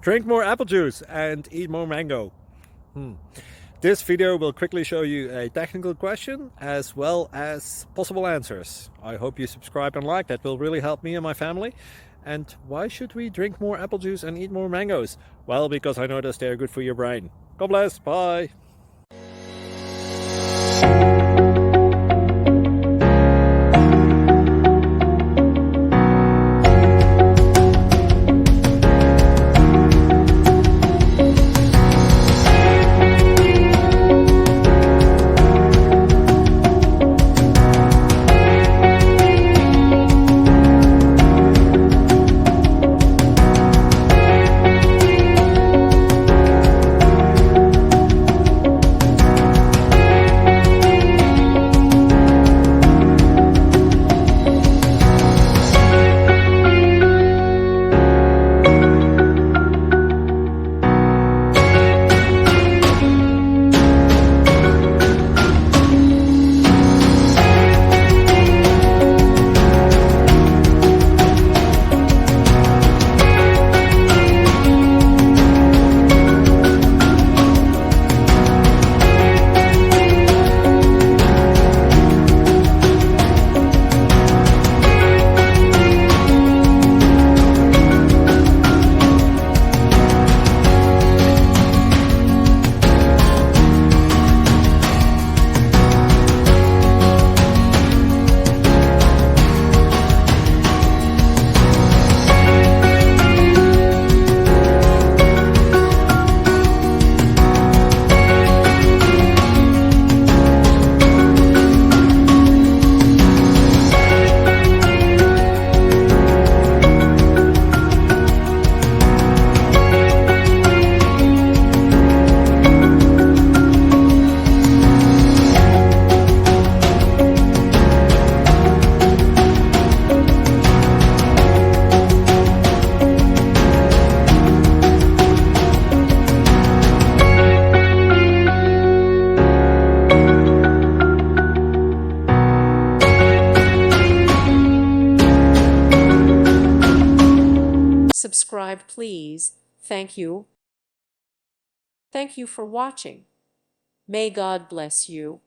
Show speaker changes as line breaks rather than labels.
Drink more apple juice and eat more mango. This video will quickly show you a technical question as well as possible answers. I hope you subscribe and like, that will really help me and my family. And why should we drink more apple juice and eat more mangoes? Well, because I noticed they're good for your brain. God bless, bye!
Subscribe, please. Thank you. Thank you for watching. May God bless you.